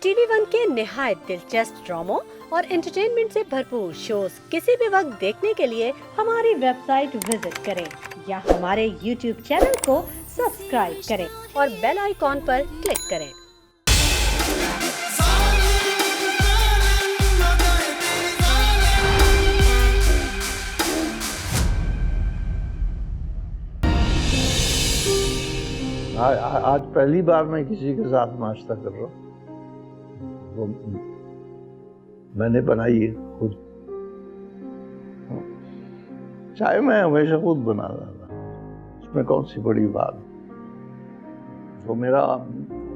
TV one के निहायत दिलचस्प ड्रामों और एंटरटेनमेंट से भरपूर शोज किसी भी वक्त देखने के लिए हमारी वेबसाइट विजिट करें या हमारे यूट्यूब चैनल को सब्सक्राइब करें और बेल आइकॉन पर क्लिक करें। आज पहली बार मैं किसी के साथ नाश्ता कर रहा हूँ। वो मैंने बनाई है खुद। चाय मैं हमेशा खुद बनाता था, उसमें कौन सी बड़ी बात। वो मेरा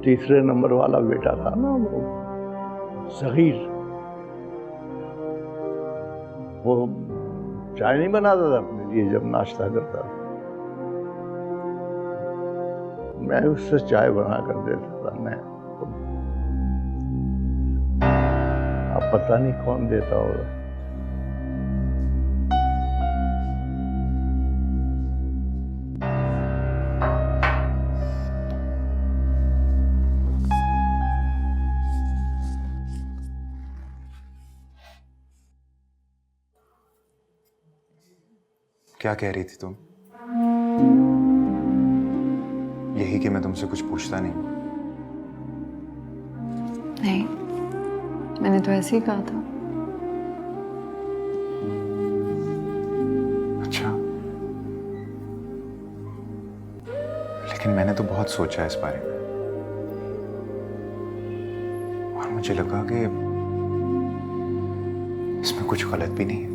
तीसरे नंबर वाला बेटा था ना, वो सगीर, वो चाय नहीं बनाता था अपने लिए जब नाश्ता करता था, मैं उससे चाय बना कर देता था। मैं अब पता नहीं कौन देता होगा। क्या कह रही थी तुम? यही कि मैं तुमसे कुछ पूछता नहीं? नहीं, मैंने तो ऐसे ही कहा था। अच्छा, लेकिन मैंने तो बहुत सोचा इस बारे में और मुझे लगा कि इसमें कुछ गलत भी नहीं है।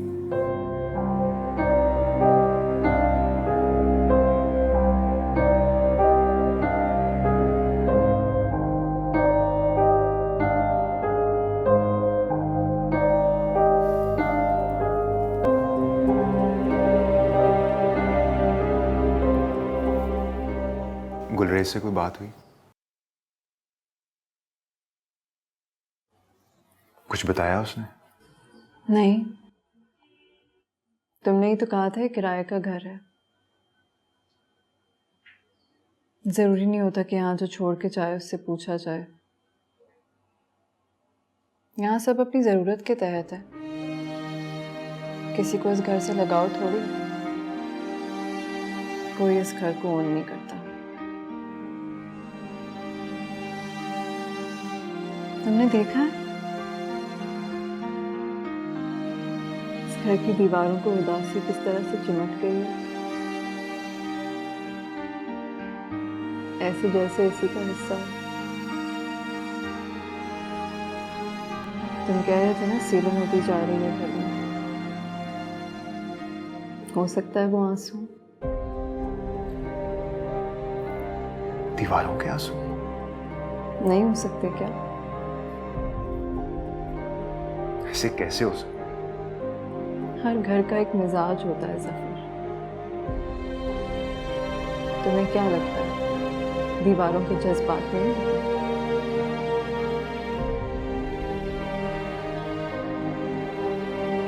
गुलरेज से कोई बात हुई? कुछ बताया उसने? नहीं, तुमने ही तो कहा था किराए का घर है। जरूरी नहीं होता कि यहाँ जो छोड़ के जाए उससे पूछा जाए। यहाँ सब अपनी जरूरत के तहत है, किसी को इस घर से लगाव थोड़ी। कोई इस घर को ओन नहीं करता। तुमने देखा है इस घर की दीवारों को उदासी किस तरह से चिमट गई है, ऐसे जैसे इसी का हिस्सा है। तुम कह रहे थे ना सीलन होती जा रही है घर में। हो सकता है वो आंसू दीवारों के आंसू? नहीं हो सकते क्या? ऐसे कैसे हो सकता? हर घर का एक मिजाज होता है ज़फर। तुम्हें क्या लगता है दीवारों के जज्बात में नहीं होते?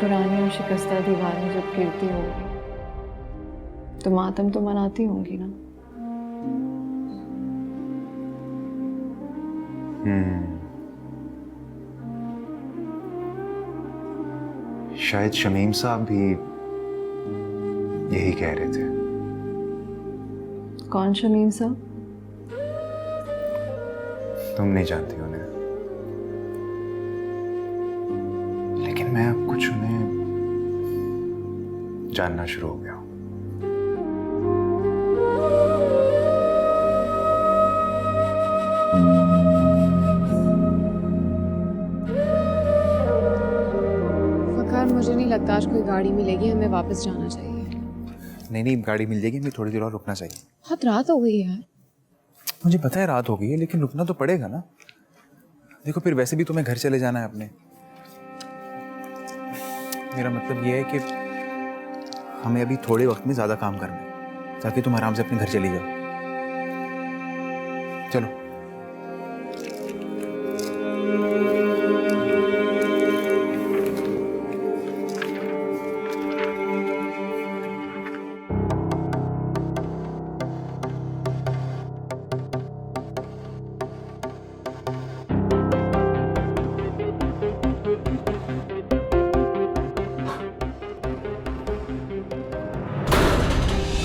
पुरानी और शिकस्ता दीवारें जब गिरती होंगी तो मातम तो मनाती होंगी ना। शायद शमीम साहब भी यही कह रहे थे। कौन शमीम साहब? तुम नहीं जानती उन्हें, लेकिन मैं अब कुछ उन्हें जानना शुरू हो गया हूं। मुझे नहीं लगता आज कोई गाड़ी मिलेगी, हमें वापस जाना चाहिए। नहीं, गाड़ी मिल जाएगी, हमें थोड़ी देर और रुकना चाहिए। बहुत रात हो गई है यार। मुझे पता है रात हो गई है, लेकिन रुकना तो पड़ेगा ना। देखो फिर वैसे भी तुम्हें घर चले जाना है अपने। मेरा मतलब ये है कि हमें अभी थोड़े वक्त में ज्यादा काम करना है ताकि तुम आराम से अपने घर चली जाओ। चलो।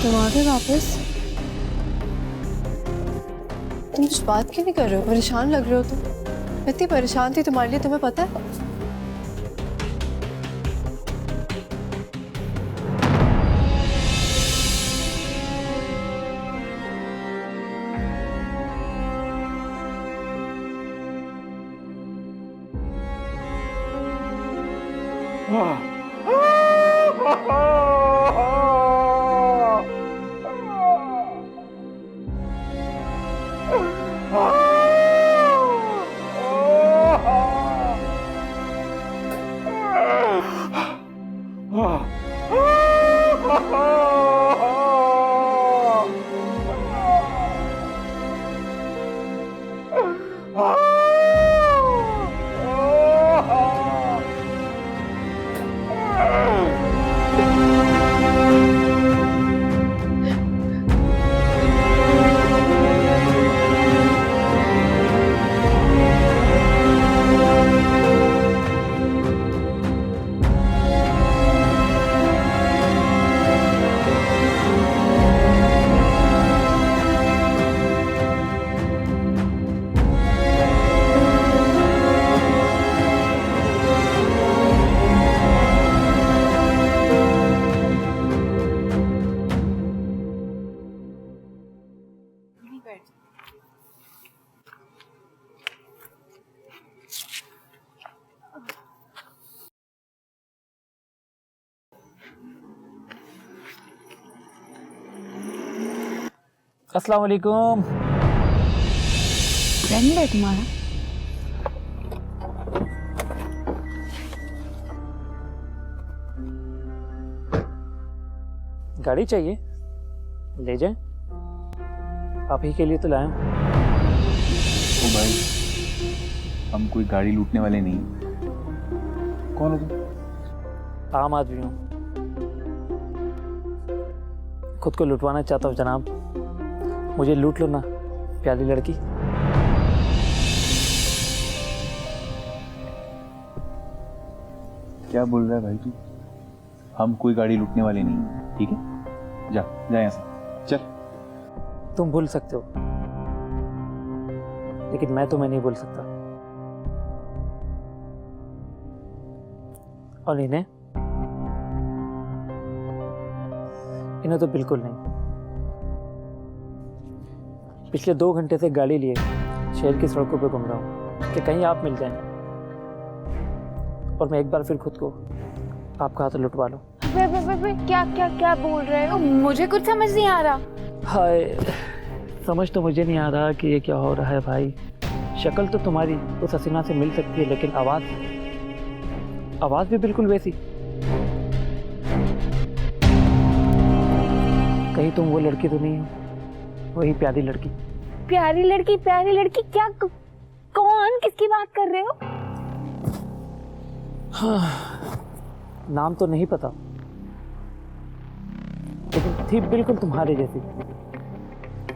तुम आ गए वापस? तुम कुछ बात क्यों नहीं कर रहे हो? परेशान लग रहे हो तुम। मैं इतनी परेशान थी तुम्हारे लिए, तुम्हें पता है? अस्सलाम वालेकुम। फ्रेंड है तुम्हारा? गाड़ी चाहिए? ले जाएं। आप ही के लिए तो लाया हूं। ओ भाई, हम कोई गाड़ी लूटने वाले नहीं। कौन हो तुम? आम आदमी हूँ, खुद को लुटवाना चाहता हूँ जनाब। मुझे लूट लो ना प्यारी लड़की। क्या बोल रहा है भाई तू? हम कोई गाड़ी लूटने वाले नहीं, ठीक है? जा जा यहाँ से, चल। तुम भूल सकते हो, लेकिन मैं तुम्हें नहीं भूल सकता। और इन्हें तो बिल्कुल नहीं। पिछले 2 घंटे से गाड़ी लिए शहर की सड़कों पे घूम रहा हूँ कि कहीं आप मिल जाएं और मैं एक बार फिर खुद को आपका हाथ लुटवा लूं। क्या क्या क्या बोल रहे हो? मुझे कुछ समझ नहीं आ रहा। हाय, समझ तो मुझे नहीं आ रहा कि ये क्या हो रहा है भाई। शक्ल तो तुम्हारी उस हसीना से मिल सकती है, लेकिन आवाज़ भी बिल्कुल वैसी। कहीं तुम वो लड़की तो नहीं हो, वही प्यारी लड़की? प्यारी लड़की क्या? कौन? किसकी बात कर रहे हो? हाँ, नाम तो नहीं पता, लेकिन थी बिल्कुल तुम्हारे जैसी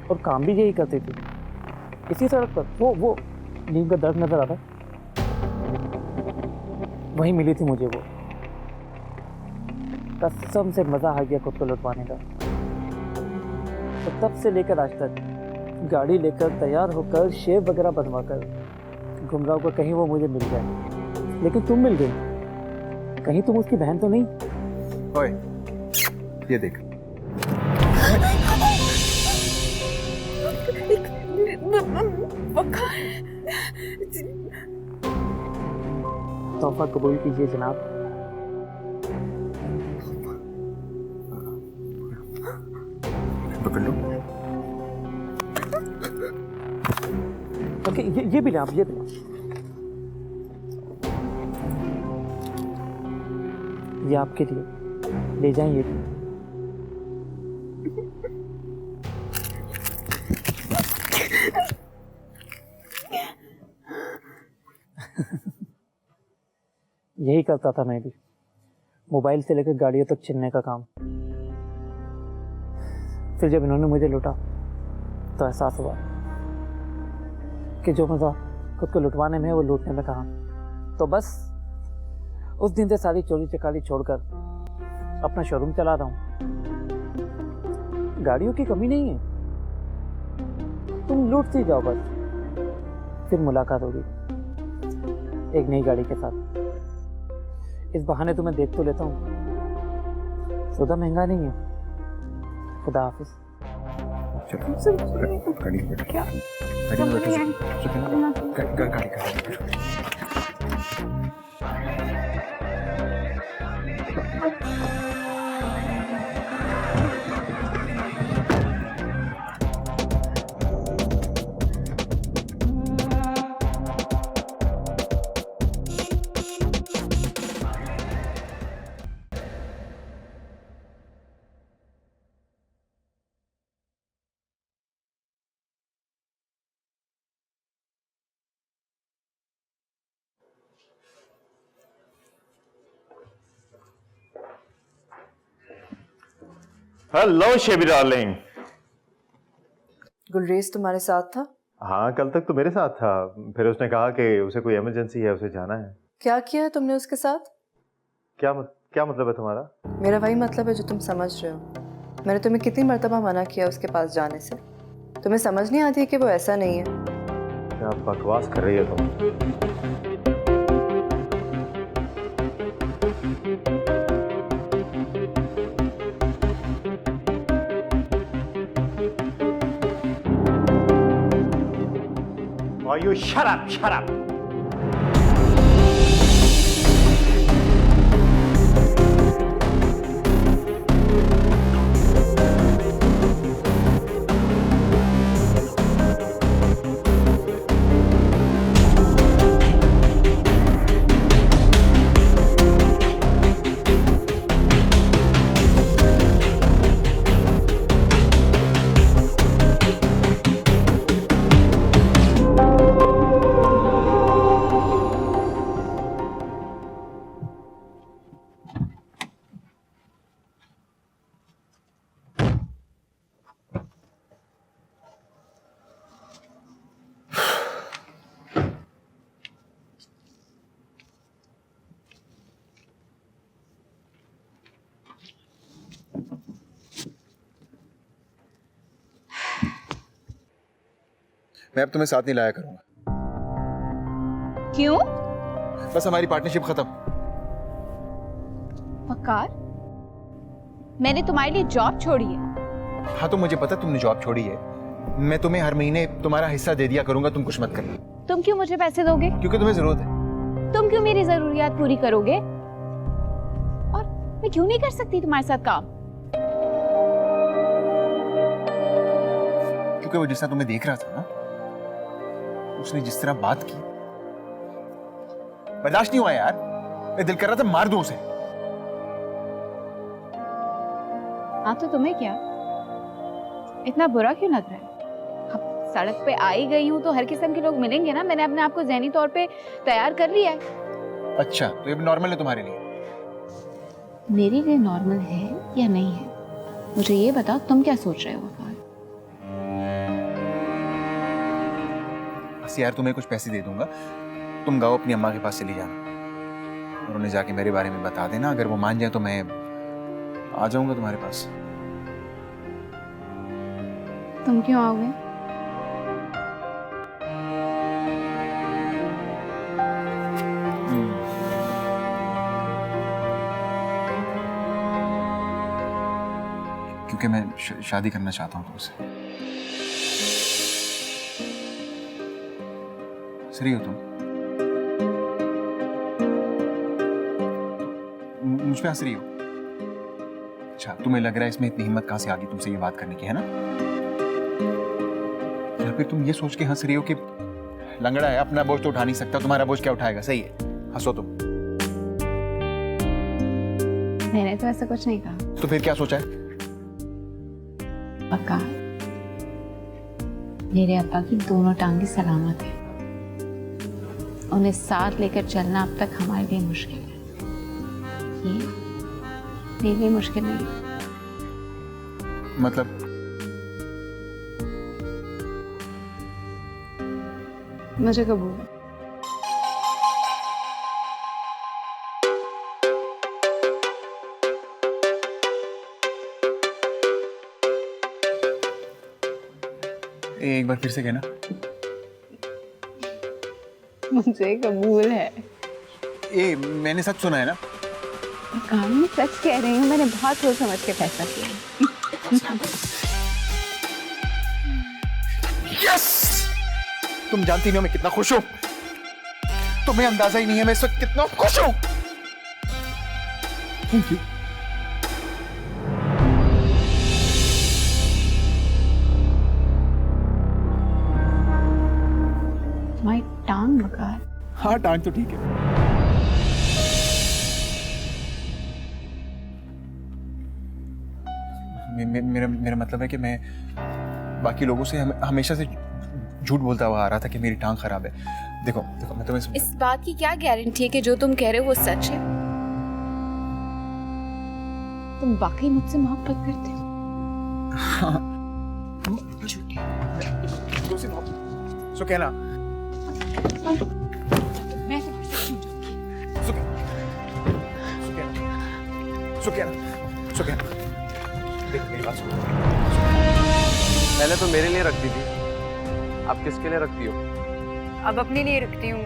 और काम भी यही करती थी। इसी सड़क पर वो नींद का दर्द नजर आता, वही मिली थी मुझे वो। कसम से मजा आ गया खुद को लुटवाने का। तो तब से लेकर आज तक गाड़ी लेकर तैयार होकर शेव वगैरह बनवाकर घूम रहा हूँ, कहीं वो मुझे मिल जाए। लेकिन तुम मिल गई, कहीं तुम उसकी बहन तो नहीं? ओए, ये देख। तोहफा कबूल कीजिए जनाब। पकड़ लो। ओके, ये भी लें आप, ये भी लें। ये आपके लिए, ले जाएं ये भी। यही करता था मैं भी, मोबाइल से लेकर गाड़ियों तक छीनने का काम। फिर जब इन्होंने मुझे लूटा तो एहसास हुआ कि जो मज़ा खुद को लुटवाने में है वो लूटने में कहाँ। तो बस उस दिन से सारी चोरी चकारी छोड़कर अपना शोरूम चला रहा हूँ। गाड़ियों की कमी नहीं है, तुम लूटती जाओ बस, फिर मुलाकात होगी एक नई गाड़ी के साथ। इस बहाने तुम्हें देख तो लेता हूँ, सौदा महंगा नहीं है। खुदा हाफिज। चलो गाड़ी में बैठो। क्या? गाड़ी में बैठो। गाड़ी में बैठो। Hello शेबी darling. गुलरेज तुम्हारे साथ था? हाँ, कल तक तो मेरे साथ था, फिर उसने कहा कि उसे कोई इमरजेंसी है, उसे जाना है। क्या किया है तुमने उसके साथ? क्या मतलब है तुम्हारा? मेरा वही मतलब है जो तुम समझ रहे हो। मैंने तुम्हें कितनी मर्तबा मना किया उसके पास जाने से, तुम्हें समझ नहीं आती कि वो ऐसा नहीं है। क्या बकवास कर रही है तुम? You shut up, shut up. मैं अब तुम्हें साथ नहीं लाया करूंगा। क्यों? बस हमारी पार्टनरशिप खत्म। वकार, मैंने तुम्हारे लिए जॉब छोड़ी है। हाँ तो मुझे पता तुमने जॉब छोड़ी है। मैं तुम्हें हर महीने तुम्हारा हिस्सा दे दिया करूंगा, तुम कुछ मत करना। तुम क्यों मुझे पैसे दोगे? क्योंकि तुम्हें जरूरत है। तुम क्यों मेरी जरूरियात पूरी करोगे? और मैं क्यों नहीं कर सकती तुम्हारे साथ काम? क्योंकि वो जिस तरह तुम्हें देख रहा था ना, उसने जिस तरह बात की, बर्दाश्त नहीं हुआ यार। मैं दिल कर रहा था मार दूं उसे। हाँ तो तुम्हें क्या, इतना बुरा क्यों लग रहा है? अब सड़क पे आई गई हूँ तो हर किस्म के लोग मिलेंगे ना। मैंने अपने आप को ज़हनी तौर पे तैयार कर लिया है। अच्छा, तो ये नॉर्मल है तुम्हारे लिए? मेरे लिए नॉर्मल है या नहीं है, मुझे ये बताओ। तुम क्या सोच रहे हो वकार? बस यार, तुम्हें कुछ पैसे दे दूंगा, तुम गाओ अपनी अम्मा के पास चली जाना और उन्हें जाके मेरे बारे में बता देना। अगर वो मान जाए तो मैं आ जाऊंगा तुम्हारे पास। तुम क्यों आओगे? क्योंकि मैं शादी करना चाहता हूँ तुमसे। सही हो तुम? मुझ पे हंस रही हो? अच्छा, तुम्हें लग रहा है इसमें इतनी हिम्मत कहाँ से आ गई तुमसे ये बात करने की, है ना? या फिर तुम ये सोच के हंस रही हो कि लंगड़ा है, अपना बोझ तो उठा नहीं सकता, तुम्हारा बोझ क्या उठाएगा? सही है, हंसो तुम। मैंने तो ऐसा कुछ नहीं कहा। तो फिर क्या सोचा है? पक्का मेरे अब्बा की दोनों टांगे सलामत है। उन्हें साथ लेकर चलना अब तक हमारे लिए मुश्किल है। ये मेरे लिए मुश्किल नहीं। मतलब मुझे कबूल है। एक बार फिर से कहना। मुझे कबूल है। मैंने सच सुना है ना? मैं सच कह रही हूँ, मैंने बहुत सोच समझ के फैसला किया। यस! तुम जानती नहीं हो मैं कितना खुश हूं। तुम्हें अंदाजा ही नहीं है मैं इस वक्त कितना खुश हूं। Thank you. तुम्हारी टांग बकार। हाँ, टांग तो ठीक है। मेरा मतलब है कि मैं बाकी लोगों से हमेशा से झूठ बोलता हुआ आ रहा था कि मेरी टांग खराब है। देखो मैं तुम्हें इस बात की क्या गारंटी है कि जो तुम कह रहे हो वो सच है? तुम वाकई मुझसे मोहब्बत करते हो? हाँ। सो कहना। मैं तुम्हारे साथ सो कहना। देख मेरी बात सुन। पहले तो मेरे लिए रखती थी, अब किसके लिए रखती हो? अब अपने लिए रखती हूँ।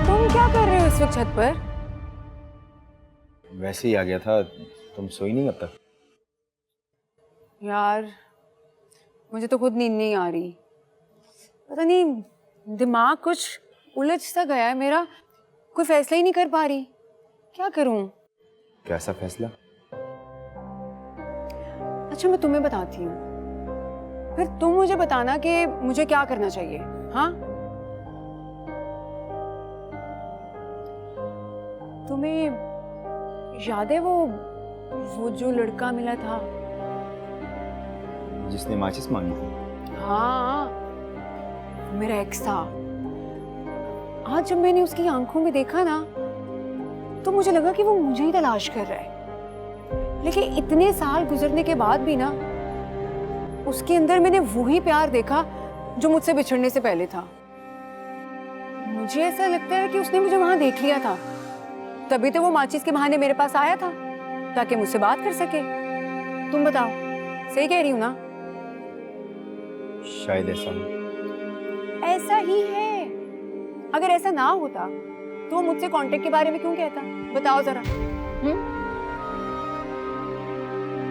तुम क्या कर रहे हो इस वक्त छत पर? वैसे ही आ गया था, तुम सोई नहीं अब तक? यार मुझे तो खुद नींद नहीं आ रही। पता नहीं दिमाग कुछ उलझ सा गया है मेरा, कोई फैसला ही नहीं कर पा रही। क्या करूं? कैसा फैसला? अच्छा मैं तुम्हें बताती हूँ, फिर तुम मुझे बताना कि मुझे क्या करना चाहिए। हाँ, तुम्हें याद है वो जो लड़का मिला था जिसने माचिस मांगी थी? हाँ, मेरा एक्स था। आज जब मैंने उसकी आंखों में देखा ना तो मुझे लगा कि वो मुझे ही तलाश कर रहा है। लेकिन इतने साल गुजरने के बाद भी ना उसके अंदर मैंने वही प्यार देखा जो मुझसे बिछड़ने से पहले था। मुझे ऐसा लगता है कि उसने मुझे वहां देख लिया था, तभी तो वो माचिस के बहाने मेरे पास आया था ताकि मुझसे बात कर सके। तुम बताओ, सही कह रही हूँ ना? शायद ऐसा हो। ऐसा ही है। अगर ऐसा ना होता तो वो मुझसे कांटेक्ट के बारे में क्यों कहता? बताओ जरा।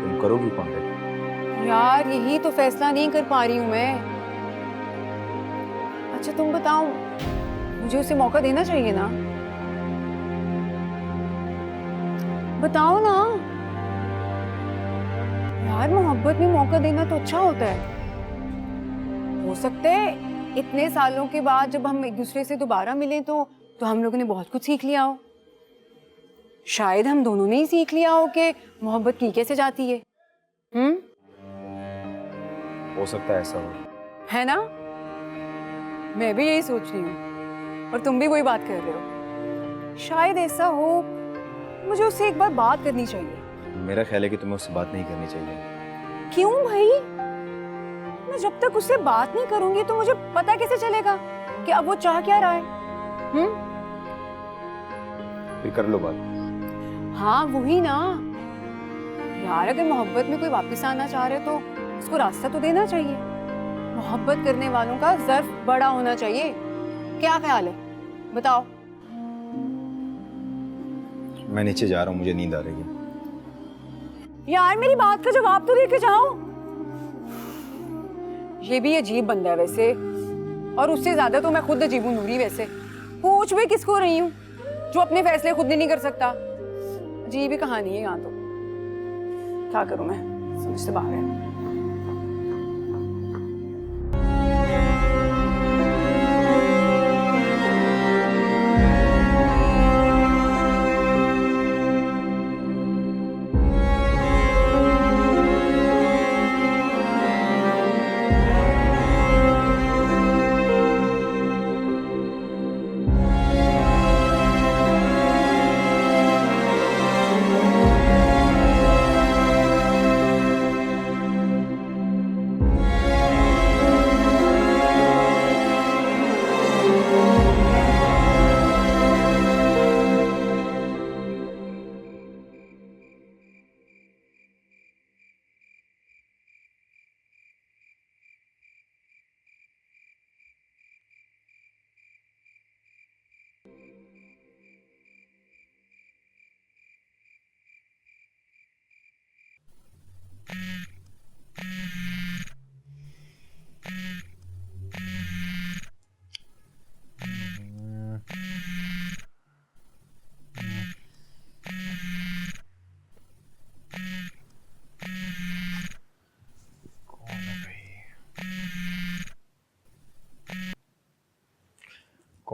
तुम करोगी कांटेक्ट? यार यही तो फैसला नहीं कर पा रही हूँ मैं। अच्छा तुम बताओ, मुझे उसे मौका देना चाहिए ना? बताओ ना यार, मोहब्बत में मौका देना तो अच्छा होता है। हो सकता है इतने सालों के बाद जब हम एक दूसरे से दोबारा मिले तो हम लोगों ने बहुत कुछ सीख लिया हो। शायद हम दोनों ने ही सीख लिया हो कि मोहब्बत की कैसे जाती है। हो सकता है ऐसा हो, है ना? मैं भी यही सोच रही हूँ और तुम भी वही बात कर रहे हो। शायद ऐसा हो, मुझे उससे एक बार बात करनी चाहिए। मेरा ख्याल है कि तुम्हें उससे बात नहीं करनी चाहिए। क्यों भाई? मैं जब तक उससे बात नहीं करूंगी तो मुझे पता कैसे चलेगा कि अब वो चाह क्या रहा है? फिर कर लो बात। हाँ वही ना यार, अगर मोहब्बत में कोई वापस आना चाह रहे तो उसको रास्ता तो देना चाहिए। मोहब्बत करने वालों का ज़र्फ बड़ा होना चाहिए। क्या ख्याल है, बताओ? मैं नीचे जा रहा हूँ, मुझे नींद आ रही है। यार मेरी बात का जवाब तो दे के जाओ। ये भी अजीब बंदा है वैसे, और उससे ज्यादा तो मैं खुद अजीब हूँ नूरी। वैसे पूछ भी किसको रही हूँ जो अपने फैसले खुद नहीं कर सकता। अजीब ही कहानी है यहाँ तो। क्या करूँ मैं, समझ से बाहर है।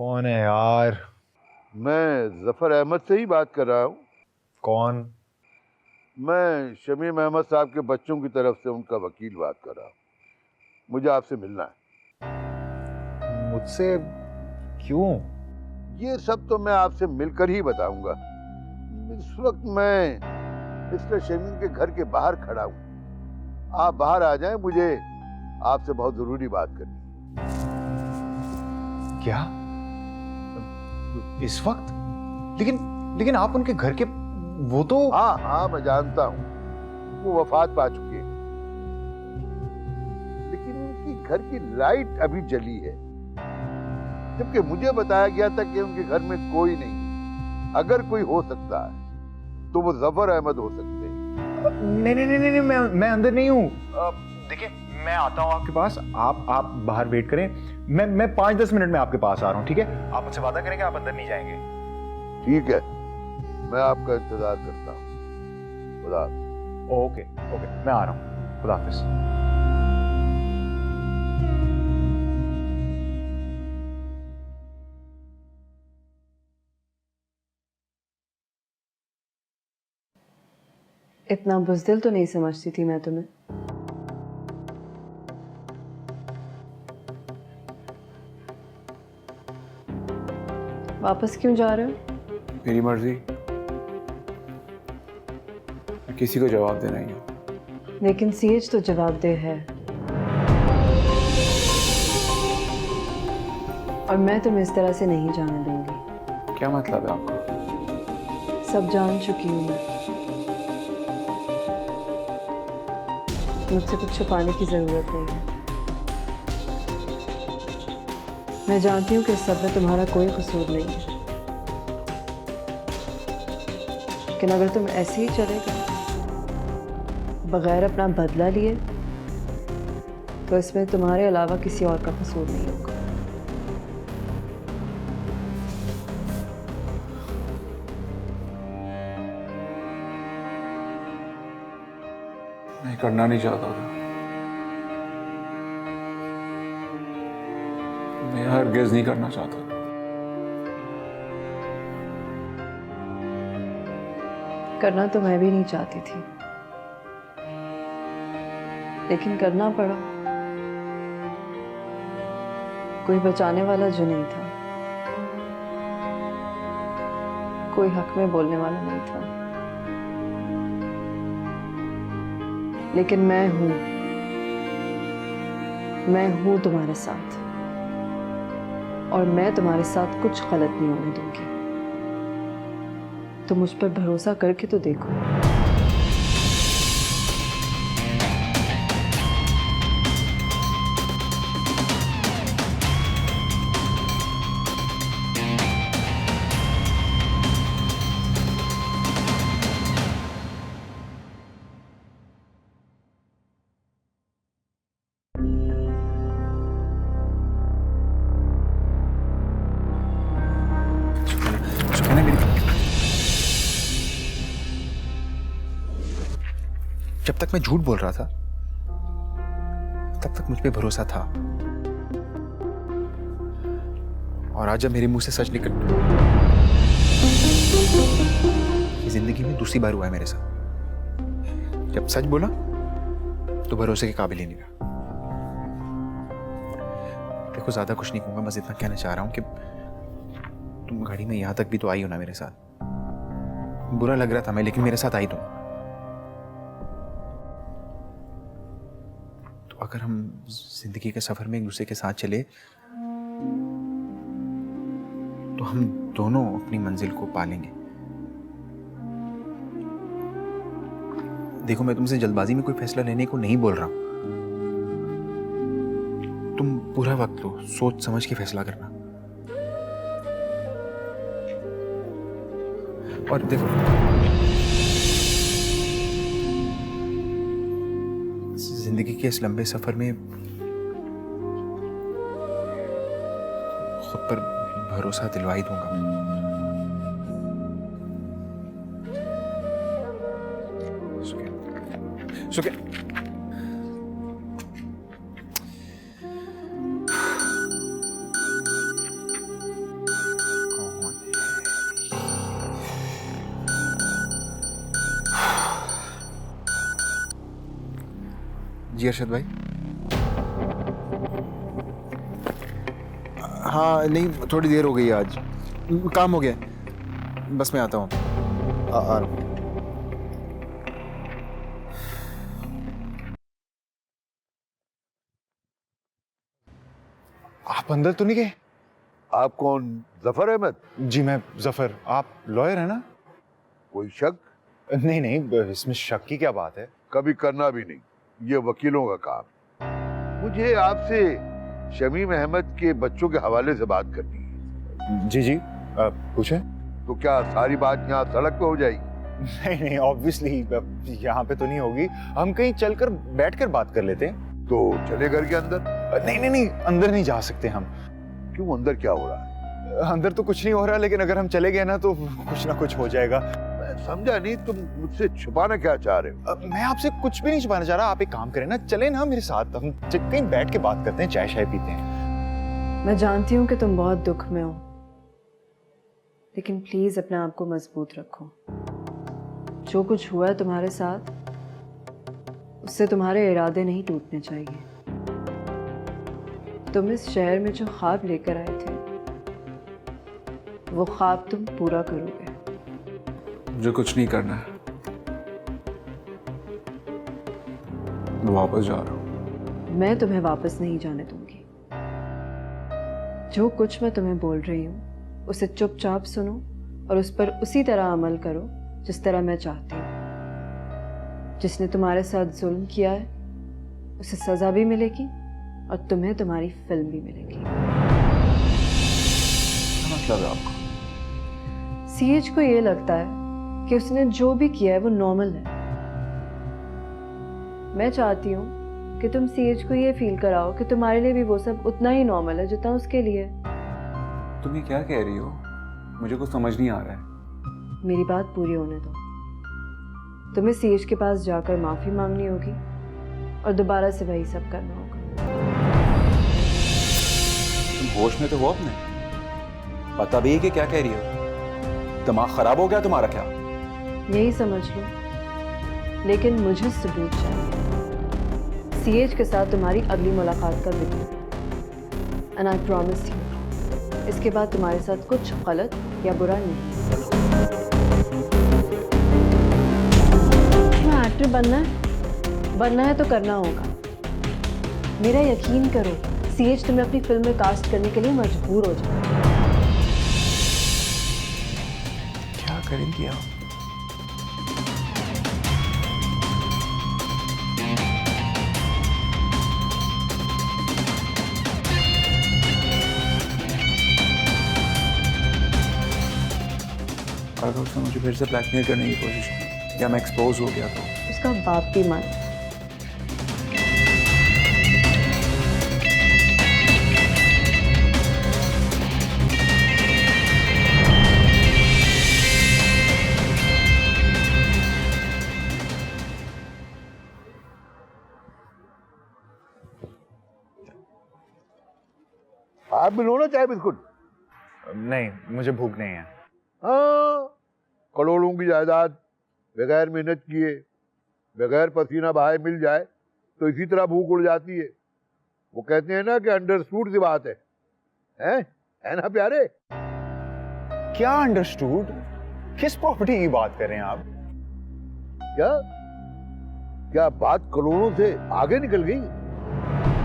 कौन है यार? मैं जफर अहमद से ही बात कर रहा हूँ। कौन? मैं शमीम अहमद साहब के बच्चों की तरफ से उनका वकील बात कर रहा हूँ। मुझे आपसे मिलना है। मुझसे? क्यों? ये सब तो मैं आपसे मिलकर ही बताऊंगा। इस वक्त मैं मिस्टर शमीम के घर के बाहर खड़ा हूँ। आप बाहर आ जाएं, मुझे आपसे बहुत जरूरी बात करनी है। क्या? इस वक्त? लेकिन आप उनके घर के, वो तो... हाँ, मैं जानता हूँ, वो वफात पा चुके हैं, लेकिन उनकी घर की लाइट अभी जली है, जबकि मुझे बताया गया था कि उनके घर में कोई नहीं। अगर कोई हो सकता है तो वो जफर अहमद हो सकते हैं। नहीं, मैं अंदर नहीं हूँ। देखिए, मैं आता हूँ आपके पास। आप बाहर वेट करें। मैं 5-10 मिनट में आपके पास आ रहा हूँ, ठीक है? आप मुझसे वादा करेंगे आप अंदर नहीं जाएंगे? ठीक है, मैं आपका इंतजार करता हूँ। खुदा हाफिज। ओके, मैं आ रहा हूँ। खुदा हाफिज। इतना बुज़दिल तो नहीं समझती थी मैं तुम्हें। वापस क्यों जा रहे हो? मेरी मर्जी, किसी को जवाब देना ही है। लेकिन सीएच तो जवाबदेह है, और मैं तुम्हें इस तरह से नहीं जाने दूंगी। क्या मतलब है आपका? सब जान चुकी हूँ मैं। मुझसे कुछ छुपाने की जरूरत नहीं है। मैं जानती हूँ कि इस सब में तुम्हारा कोई कसूर नहीं है, लेकिन अगर तुम ऐसे ही चले गए बगैर अपना बदला लिए, तो इसमें तुम्हारे अलावा किसी और का कसूर नहीं होगा। मैं करना नहीं चाहता था। मैं हरगिज़ नहीं करना चाहता। करना तो मैं भी नहीं चाहती थी, लेकिन करना पड़ा। कोई बचाने वाला जो नहीं था, कोई हक में बोलने वाला नहीं था, लेकिन मैं हूं तुम्हारे साथ, और मैं तुम्हारे साथ कुछ गलत नहीं होने दूंगी। तो मुझ पर भरोसा करके तो देखो। जब तक मैं झूठ बोल रहा था तब तक मुझ पे भरोसा था, और आज जब मेरे मुंह से सच निकल, ये जिंदगी में दूसरी बार हुआ है मेरे साथ। जब सच बोला तो भरोसे के काबिल ही नहीं रहा। देखो, ज्यादा कुछ नहीं कहूंगा, बस इतना कहना चाह रहा हूं कि तुम गाड़ी में यहां तक भी तो आई हो ना मेरे साथ। बुरा लग रहा था मैं, लेकिन मेरे साथ आई तुम। अगर हम जिंदगी के सफर में एक दूसरे के साथ चले तो हम दोनों अपनी मंजिल को पालेंगे। देखो, मैं तुमसे जल्दबाजी में कोई फैसला लेने को नहीं बोल रहा हूं। तुम पूरा वक्त लो, सोच समझ के फैसला करना। और देखो, जिंदगी के इस लंबे सफर में खुद पर भरोसा दिलवा ही दूंगा। सुके जी अरशद भाई। हाँ नहीं, थोड़ी देर हो गई आज, काम हो गया, बस मैं आता हूँ। आ रहा हूँ। आप अंदर तो नहीं गए? आप कौन? जफर अहमद? जी मैं जफर। आप लॉयर है ना? कोई शक? नहीं नहीं, इसमें शक की क्या बात है? कभी करना भी नहीं, ये वकीलों का काम। मुझे आपसे शमीम अहमद के बच्चों के हवाले से बात करनी है। जी जी, पूछे। तो क्या सारी बात यहाँ सड़क पे हो जाएगी? नहीं नहीं, ऑब्वियसली यहाँ पे तो नहीं होगी, हम कहीं चलकर बैठकर बात कर लेते हैं। तो चले घर के अंदर? नहीं नहीं नहीं, अंदर नहीं जा सकते हम। क्यों, अंदर क्या हो रहा है? अंदर तो कुछ नहीं हो रहा, लेकिन अगर हम चले गए ना तो कुछ ना कुछ हो जाएगा। मैं समझा नहीं, तुम मुझसे छुपाना क्या चाह रहे हो? मैं आपसे कुछ भी नहीं छुपाना चाह रहा। आप एक काम करें ना, चले ना मेरे साथ, हम कहीं बैठ के बात करते हैं, चाय शाय पीते हैं। मैं जानती हूँ कि तुम बहुत दुख में हो, लेकिन प्लीज अपने आप को मजबूत रखो। जो कुछ हुआ है तुम्हारे साथ, उससे तुम्हारे इरादे नहीं टूटने चाहिए। तुम इस शहर में जो ख्वाब लेकर आए थे, वो ख्वाब तुम पूरा करोगे। मुझे कुछ नहीं करना है, मैं वापस जा रहा हूँ। मैं तुम्हें वापस नहीं जाने दूंगी। जो कुछ मैं तुम्हें बोल रही हूँ उसे चुपचाप सुनो और उस पर उसी तरह अमल करो जिस तरह मैं चाहती हूँ। जिसने तुम्हारे साथ जुल्म किया है उसे सजा भी मिलेगी और तुम्हें तुम्हारी फिल्म भी मिलेगी। क्या मतलब है आपका? सीएच को ये लगता है कि उसने जो भी किया है वो नॉर्मल है। मैं चाहती हूँ कि तुम सीएच को ये फील कराओ कि तुम्हारे लिए भी वो सब उतना ही नॉर्मल है जितना उसके लिए। तुम ये क्या कह रही हो? मुझे कुछ समझ नहीं आ रहा है। मेरी बात पूरी होने दो। तुम्हें सीएच के पास जाकर माफी मांगनी होगी और दोबारा से वही सब करना होगा। तुम होश में तो हो अपने? पता भी है कि क्या कह रही हो? दिमाग खराब हो गया तुम्हारा क्या? यही समझ लो, लेकिन मुझे सबूत चाहिए। सीएच के साथ तुम्हारी अगली मुलाकात का video. And I promise you, इसके बाद तुम्हारे साथ कुछ गलत या बुरा नहीं। तुम्हें एक्टर बनना है तो करना होगा। मेरा यकीन करो, सीएच तुम्हें अपनी फिल्म में कास्ट करने के लिए मजबूर हो जाएगा। क्या करेंगी आप? अगर उसने मुझे फिर से ब्लैकमेल करने की कोशिश की या मैं एक्सपोज हो गया तो उसका बाप भी मान। आप भी लो ना चाय बिस्कुट। नहीं, मुझे भूख नहीं है। हाँ, करोड़ों की जायदाद बगैर मेहनत किए, बगैर पसीना बहाए मिल जाए तो इसी तरह भूख उड़ जाती है। वो कहते हैं ना कि अंडरस्टूड सी बात है ना प्यारे? क्या अंडरस्टूड? किस प्रॉपर्टी की बात कर रहे हैं आप? क्या बात करोड़ों से आगे निकल गई?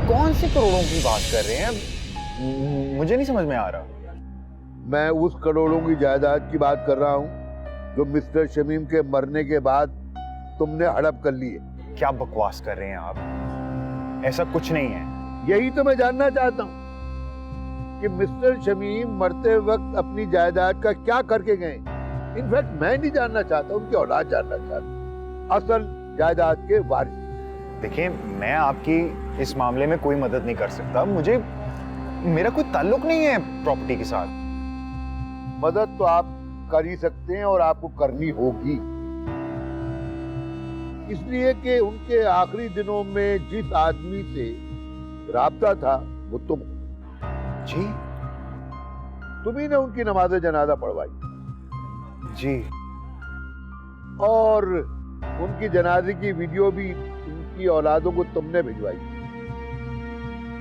कौन सी करोड़ों की बात कर रहे हैं? मुझे नहीं समझ में आ रहा। मैं उस करोड़ों की जायदाद की बात कर रहा हूँ जो मिस्टर शमीम के मरने के बाद तुमने हड़प कर ली है। क्या बकवास कर रहे हैं आप? ऐसा कुछ नहीं है। यही तो मैं जानना चाहता हूँ कि मिस्टर शमीम मरते वक्त अपनी जायदाद का क्या करके गए। इनफैक्ट मैं नहीं जानना चाहता, उनकी औलाद जानना चाहता, असल जायदाद के वारिस। देखिए, मैं आपकी इस मामले में कोई मदद नहीं कर सकता। मेरा कोई ताल्लुक नहीं है प्रॉपर्टी के साथ। मदद तो आप कर ही सकते हैं और आपको करनी होगी, इसलिए कि उनके आखिरी दिनों में जिस आदमी से राब्ता था वो तुम। जी? तुम्ही ने उनकी नमाज जनाजा पढ़वाई। जी। और उनकी जनाजे की वीडियो भी की औलादों को तुमने भिजवाई।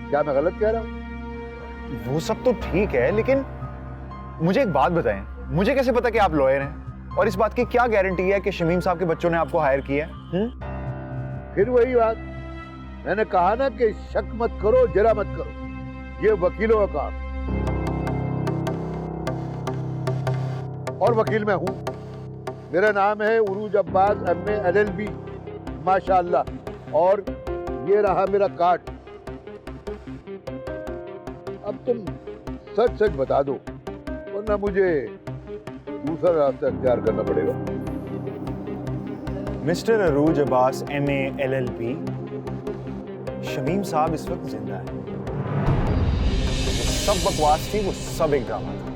क्या मैं गलत कह रहा हूँ? वो सब तो ठीक है, लेकिन मुझे एक बात बताएं, मुझे कैसे पता कि आप लॉयर हैं? और इस बात की क्या गारंटी है कि शमीम साहब के बच्चों ने आपको हायर किया है? फिर वही बात, मैंने कहा ना कि शक मत करो, जरा मत करो, ये वकीलों का काम है। और वकील मैं हूं। मेरा नाम है उरूज अब्बास, MA LLB, माशाअल्लाह। और ये रहा मेरा कार्ड। अब तुम सच सच बता दो, वरना मुझे दूसरा रास्ता इख्तियार करना पड़ेगा। मिस्टर अरूज अब्बास, MA LLB, शमीम साहब इस वक्त जिंदा है। वो सब बकवास थी, वो सब एक ड्रामा था।